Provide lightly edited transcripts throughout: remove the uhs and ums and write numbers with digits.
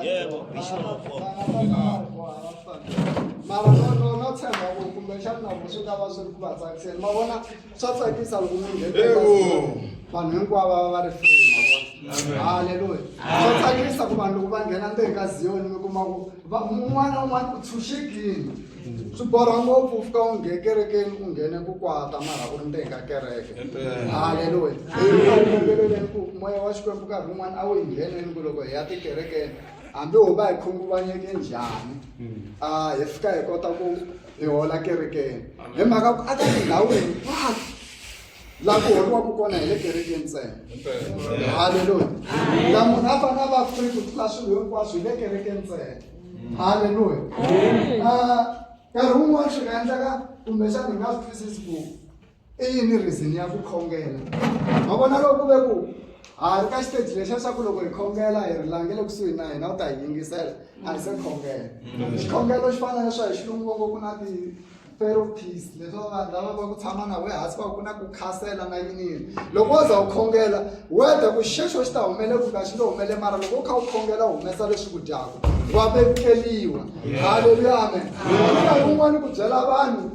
Yebo, Bishop. Mara no tshemba ku kumbexana na vuswi ta va swi ri ku va tsakiseni ma vona swa tsakisa loko munhu vanhu hinkwavo va ri free ma vona haleluya swa tsakisa ku vanhu loko va nghena ndzeni ka Ziyoni mi kuma ku un'wana na un'wana ku tshunxekile swi borha ngopfu u fika u nghene kerekeni u nghene ku kwata mara u ri ndzeni ka kereke haleluya hi ku moya wa Xikwembu nkarhi wun'wana a wu hi ngheneni ku loko hi ya tikerekeni hambi ho va hi khunguvanyeke njhani hi fika hi kota ku hi hola kerekeni hi mhaka ku aka tindhawu hinkwato laha ku holiwaka kona hi le kerekeni ntsena haleluya laha munhu a fanele a va free ku tlula swilo hinkwaswo hi le kerekeni ntsena haleluya nkarhi wun'wana swi nga endleka kumbexana hi nga swi twisisi ku i yini reason ya ku khongela ma vona loko ku ve ku ri ka xiteji lexiya xa ku loko hi khongela hi ri langele kusuhi na hina u ta hi yingisela a hi se khongela xikhongelo xi fana leswa hi xilungu ngopfu ku na ti-therapies leswo vanhu lava va ku tshama na we hansi va ku na ku khasela na yiniyini loko wo za u khongela weda ku xexo xi ta humele ku ka xi lo humele mara loko u kha u khongela u humesa leswi ku dyaka wa vekeliwa haleluya amen nkarhi wun'wani ku byela vanhu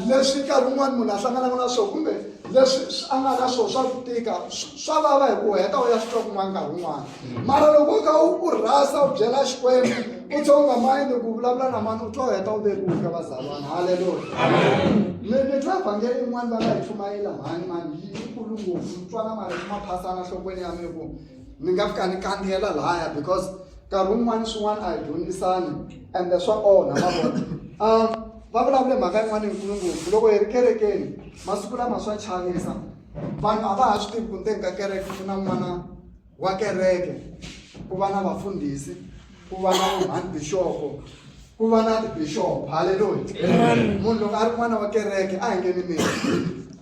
leswi nkarhi wun'wani munhu a hlanganaka na swona kumbe leswi a nga na swona swa ku tika swa vava hi ku heta u ya swi twa kun'wana nkarhi wun'wana mara loko u kha u rhasa u byela Xikwembu u tsha u nga mayindi ku vulavula na mani u twa u heta u vekiwa ka vazalwana haleluya ni twa vhangeli yin'wana va nga hi chumayela mhani mani yikulu ngopfu ni twana marito ma phasana nhlokweni ya mina ku ni nga fika ni kandziyela lahaya because nkarhi wun'wana swin'wana a hi dyondzisani ende swa onha ma vona va vulavule mhaka yin'wana yikulu ngopfu loko hi ri kerekeni masiku lama swa chavisa vanhu a va ha swi tivi ku ndzeni ka kereke ku na n'wana wa kereke ku va na vafundhisi ku va na mhani bishopo ku va na tibishopo haleluya munhu loko a ri n'wana wa kereke a hi ngeni mina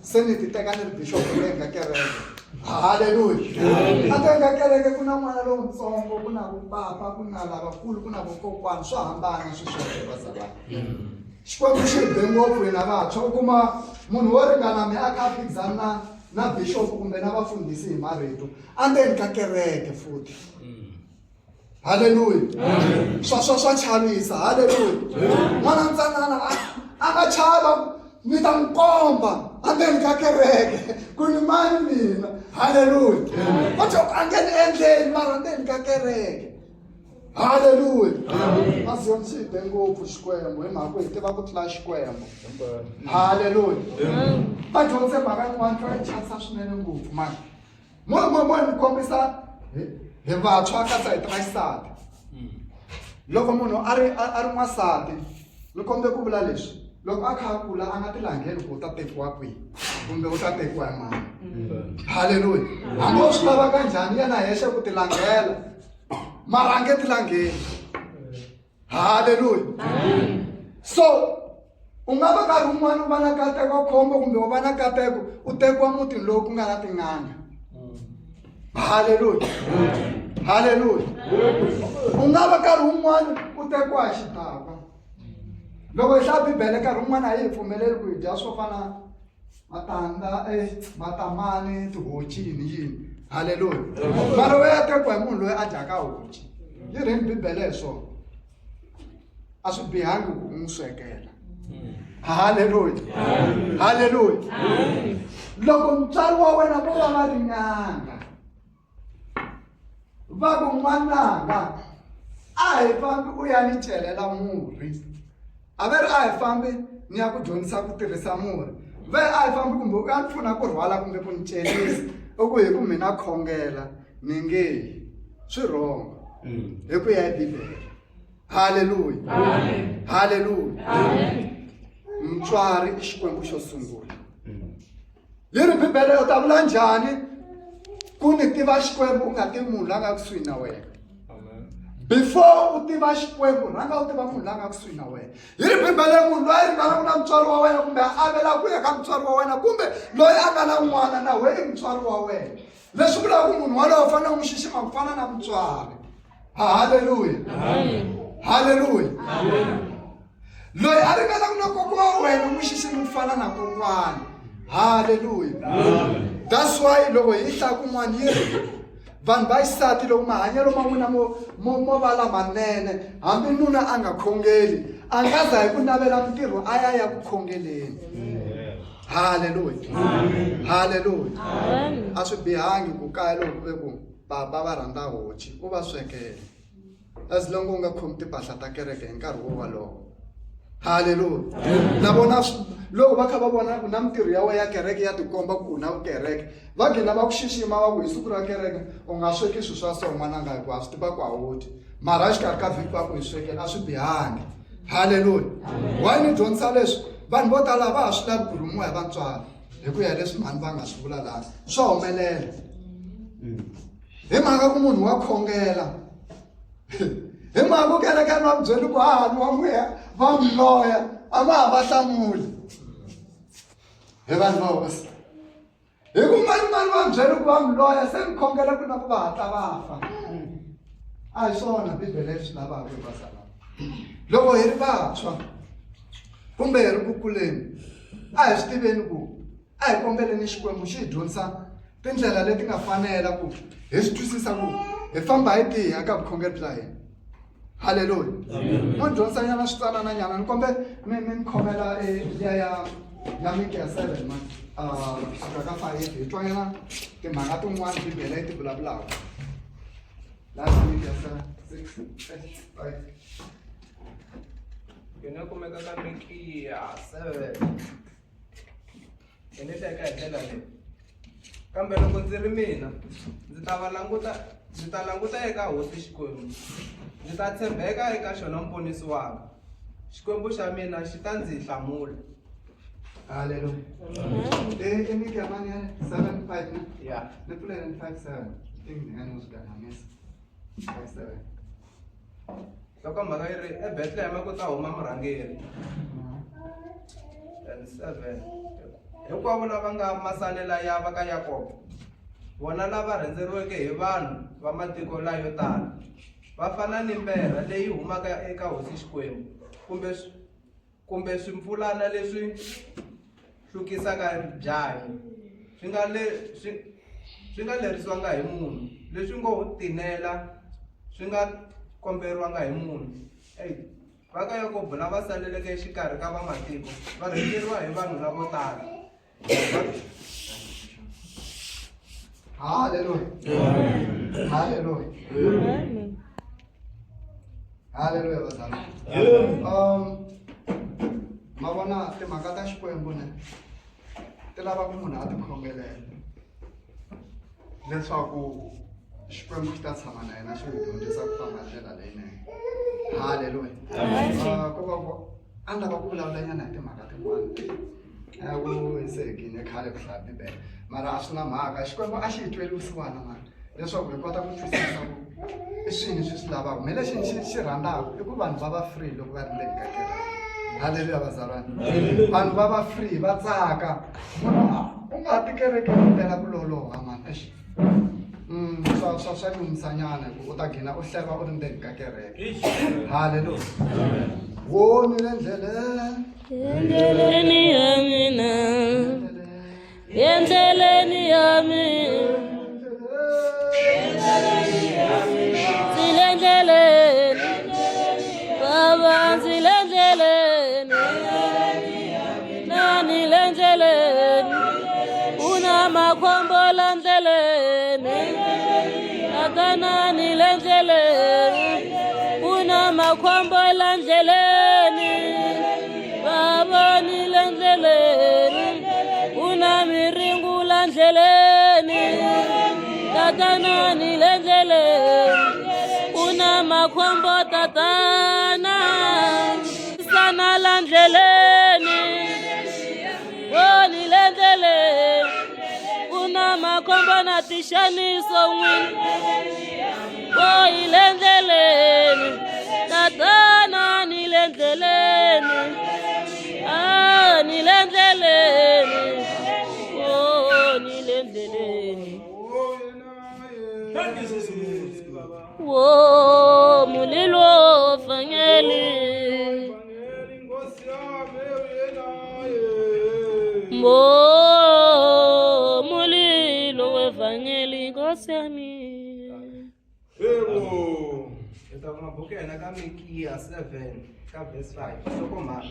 se ni ti teka ni ri bishopo ndzeni ka kereke haleluya a ndzeni ka kereke ku na n'wana lowutsongo ku na vupapa ku na lavakulu ku na vokokwani swo hambana swiswona vazalwana Xikwembu xi be ngopfu hina vantshwa u kuma munhu wo ringana mi a kha a phikizana na bishopu kumbe na vafundhisi hi marito andzeni ka kereke futhi haleluya swa chavisa haleluya n'wana ntsanana a nga chava mi ta n'wi komba andzeni ka kereke ku ni mani mina haleluya va twa ku a nge ni endleni mara andzeni ka kereke haleluya Ziyoni xi be ngopfu Xikwembu hi mhaka ku hi tiva ku tlula Xikwembu haleluya va dyondze mhaka yin'wana twa yi chavisa swinene ngopfu mani mo ni kombisa hi vantshwa katsa hi tiva xisati loko munhu a ri n'wansati ni kombe ku vula leswi loko a kha a kula a nga ti langeli ku u ta tekiwa kwihi kumbe u ta tekiwa hi mani haleluya hambi u swi lavaka njhani yena hexe ku ti langela mara a nge ti langeli haleluya so u nga va nkarhi wun'wana u va na nkateko khombo kumbe u va na nkateko u tekiwa mutini lowu ku nga na tin'anga haleluya haleluya u nga va nkarhi wun'wana u tekiwa hi xidakwa loko hi hlaya bibele nkarhi wun'wana a yi hi pfumeleli ku hi dya swo fana matandza matamani tihoncini yini haleluya mara we ya tekiwa hi munhu loyi a dyaka honci yi rini bibele hi swona a swi bihangi ku u n'wi swekela haleluya haleluya loko mutswari wa wena vo va va ri n'anga va ku n'wananga a hi fambi u ya ni celela murhi a ve ri a hi fambi ni ya ku dyondzisa ku tirhisa murhi ve a hi fambi kumbe u ya ni pfuna ku rhwala kumbe ku ni celisa u ku hi ku mina khongela ni nge swi rhonga hi ku ya hi bibele haleluya haleluya mutswari i Xikwembu xo sungula yi ri bibele u ta vula njhani ku ni tiva Xikwembu u nga tivi munhu la nga kusuhi na wena before u tiva Xikwembu rhanga u tiva munhu la nga kusuhi na wena yi ri bibele munhu loyi a ringanaka na mutswari wa wena kumbe a avela ku ya ka mutswari wa wena kumbe loyi a nga na n'wana na wena i mutswari wa wena leswi vulaka ku munhu walowo u fanele u n'wi xixima ku fana na mutswari haleluya haleluya loyi a ringanaka na kokwa wa wena u n'wi xixima ku fana na kokwana haleluya that's why loko hi hlaya kun'wana yi ri vanhu va xisati loko mahanyelo ma n'wina mo va lamanene hambi nuna a nga khongeli a nga za hi ku navela mintirho a ya ku khongeleni. Haleluya, haleluya. A swi bihangi ku kaya loko ve ku baba va rhandza hoci u va swekela as long u nga khomi timpahla ta kereke hi nkarhi wo walowo. Haleluya. Na vona loko va kha va vona ku na mintirho ya wena ya kereke ya tikomba ku na kereke va gina va ku xixima va ku hi siku ra kereke u nga sweki swilo swa so n'wananga hikuva swi tiva ku a wu dyi mara exikarhi ka vhiki va ku hi swekela a swi bihangi. Haleluya. Why ni dyondzisa leswi vanhu vo tala va ha swi lavi ku rhumiwa hi vatswari hi ku ya leswi mhani va nga swi vula laha swa humelela hi mhaka ku munhu wa khongela hi mhaka ku kerekeni va byeli ku hahani wa n'weya va n'wi loya a va ha va hlamuli hi vanhu va hosi hi ku mani va byeli ku va n'wi loya se ni khongela ku na ku va hatla va fa. A hi swona bibele leswi lavaka hi vasala loko hi ri vantshwa kumbe hi ri ku kuleni a hi swi tiveni ku a hi kombeleni Xikwembu xi hi dyondzisa tindlela leti nga fanela ku hi swi twisisa ku hi famba hi tiya ka vukhongeri bya hina. Haleluya. Mo dyondzisa nyana switsanana nyana ni kombe mi khomela ya Mika 7 man kusuka ka 5 hi twana timhaka tin'wana bibele yi ti vulavulaka. Last Mika 6 5 Kena kumeka ka Mika 7 ene teka hi ndlela leyi kambe loko ndzi ri mina ndzi ta languta eka hosi Xikwembu ndzi ta tshembeka eka xona mponisi wanga Xikwembu xa mina xi ta ndzi hlamula. Haleluya. Mika 7:5 Yeah. ni pfulele 5:7 tingene uzigana misa 5:7 loko mhaka yi ri eBethlehem ku ta huma murhangeri and 7 hinkwavo lava nga masalela ya va ka Yakobo vona lava rhendzeriweke hi vanhu va matiko layo tala va fana ni mberha leyi humaka eka hosi Xikwembu kumbe swimpfulana leswi hlukisaka byanyi swi nga lerisiwanga hi munhu leswi ngo tinela swi nga komberiwanga hi munhu. Va ka Yakobo lava saleleke exikarhi ka vamatiko va rhendzeriwa hi vanhu lavo tala. Haleluya. Haleluya. Haleluya vasala. Ma vona timhaka ta Xikwembu ne ti lava ku munhu a ti khongelela leswaku Xikwembu xi ta tshama na yena xi n'wi dyondzisa ku famba ndlela leyinene. Haleluya. Ko va ku a ni lava ku vulavula nyana hi timhaka tin'wana a ku hi se hi gine khale ku hlaya bibele mara a swi na mhaka Xikwembu a xi hi tweli vusiwana mani leswaku hi kota ku twisisa ku i swini swi lavaka me lexi xi rhandzaka i ku vanhu va va free loko va ri ndzeni ka kereke. Haleluya vazalwana. Vanhu va va free va tsaka u nga ti kerekeni tela ku loloha mani swa nyumisa nyana ku u ta gina u hleva u ri ndzeni ka kereke. Haleluya. Wo ni le endleleni ya mina endleleni ya mina zilendleleni baba zilendleleni nani lendleleni una makhombo landleleni akanani lendleleni una makhombo landleleni baba ni lendleleni una miringu landleleni tatanani lendleleni una makhombo tatana sana landleleni oni lendleleni una makhombo na tixaniso n'wini oi lendleleni tatana ni lendleleni ni lendleleni ni lendleleni wo mulilo fanyeli mo mulilo wefanyeli Nkosi yami ta mabuku ya hina ka Mikiya 7 ka verse 5 loko mhaka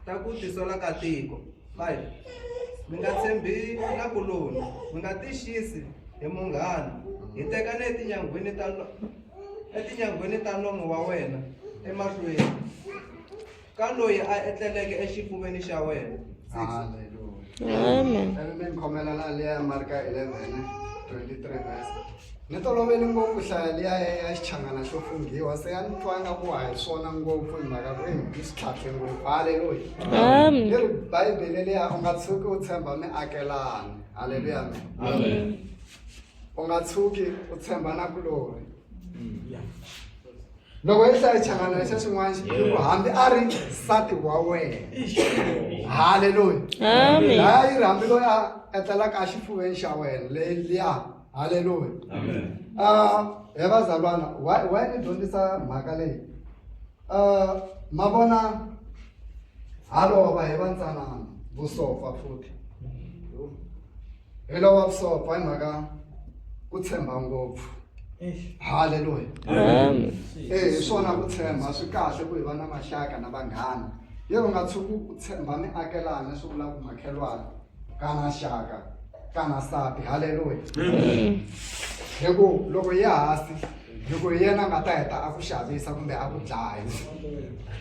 ta ku tisola ka tiko 5 mi nga tshembi na kuloni mi nga tixisi hi munghana hi tekane etinyangweni ta nomo wa wena emahlweni ka loyi a etleleke exifuveni xa wena. Hallelujah. Amen. Amen. Khomela na liya Marka 11:23 verse. Ni tolovele ngopfu hlaya liya ya xichangana xo fungiwa se ya ni twanga ku hayi swona ngopfu hi mhaka ku hi xitlhatlhe ngopfu. Hallelujah. Amen. Leri Bibele liya u nga tshuki u tshemba miakelani. Hallelujah. Amen. U nga tshuki u tshemba na kulori. Loko hi hlaya xichangana lexa xin'wana xi ku hambi a ri nsati wa wena. Hallelujah. Amen. Laha yi ri hambi loyi a etlelaka a xifuveni xa wena liya. Hallelujah. Amen. He vazalwana why ni dyondzisa mhaka leyi? Ma vona halova hi vantsanana vusofa futhi. Hi lova vusofa hi mhaka ku tshemba ngopfu. Hallelujah. Amen. Hi swona ku tshemba swi kahle ku hi va na maxaka na vanghana. Yero nga tshuki u tshemba miakelani swi vula ku makhelwana kana xaka kana nsati. Hallelujah. Hi ku loko hi hansi loko yena nga ta heta a ku xavisa kumbe a ku dlaya.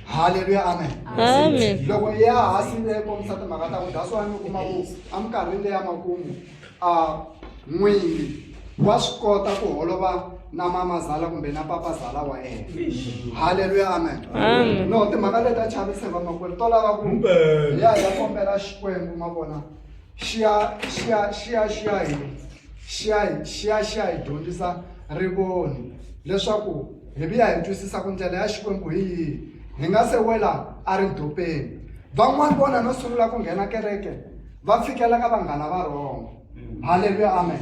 Hallelujah. Amen. Amen. Loko hi hansi leyi kombisa timhaka ta ku that's why mi kuma ku eminkarhini leya makumu n'winyi wa swi kota ku holova na mamazala kumbe na papazala wa yena. Hallelujah. Amen. Amen. No timhaka leti ta chavisa va makwerhu to lava ku ya kombela xikwembu ma vona xiya hi dyondzisa rivoni leswaku hi vuya hi twisisa ku ndlela ya xikwembu hi yihi hi nga se wela a ri dopeni. Van'wani vona no sungula ku nghena kereke va fikela ka vanghana va rhongo. Hallelujah. Amen.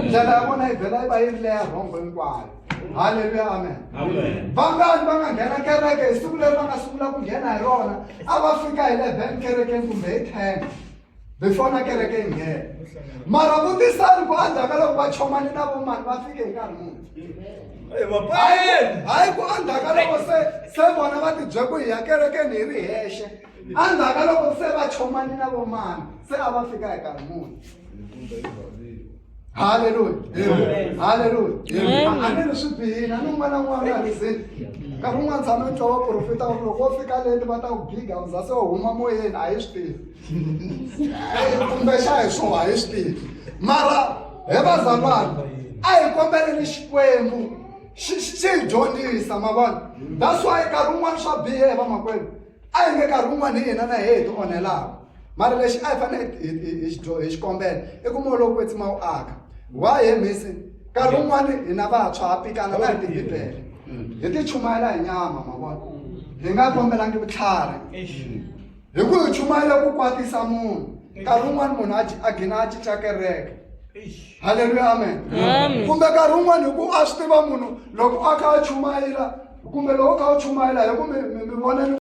Ndlela ya vona yi vhela yi va yi ri leya rhongo hinkwayo. Hallelujah. Amen. Vangani va nga nghena kereke hi siku leri va nga sungula ku nghena hi rona a va fika hi 11 kerekeni kumbe hi 10 before na kereke yi nghena. Mara vutisani ku endzhaku loko va chomani na vo mani va fike hi nkarhi muni? Hayi ku endzhaku loko se vona va tibyela ku hi ya kerekeni hi ri hexe. Endzhaku loko se va chomani na vo mani se a va fika hi nkarhi muni? Hallelujah. Hallelujah. A ni ri swi bihini a ni n'wana na n'wana a ri zeni. Nkarhi wun'wana tshame twa va profeta va ku loko wo fika leti va ta ku giga u za se u huma moyeni a hi swi tivi. Kumbe xa hi swoho a hi swi tivi. Mara he vazalwana a hi kombeleni xikwembu xi hi dyondzisa ma vona. That's why nkarhi wun'wana swa bihe vamakwerhu a hi nge nkarhi wun'wana hi hina na hi ti onhelaka. Mara lexi a hi fanele hi xikombela i ku moya lowu kwetsima wu aka. Why he missing? Nkarhi wun'wana hina vantshwa ha pikana na hi tibibele hi ti chumayela hi nyama ma vona. Hi nga kombelangi vutlhari hi ku hi chumayela ku kwatisa munhu. Nkarhi wun'wana munhu a gina a cinca kereke. Hallelujah. Amen. Kumbe nkarhi wun'wana hi ku a swi tiva munhu loko a kha a chumayela kumbe loko a kha a chumayela hi ku mi vona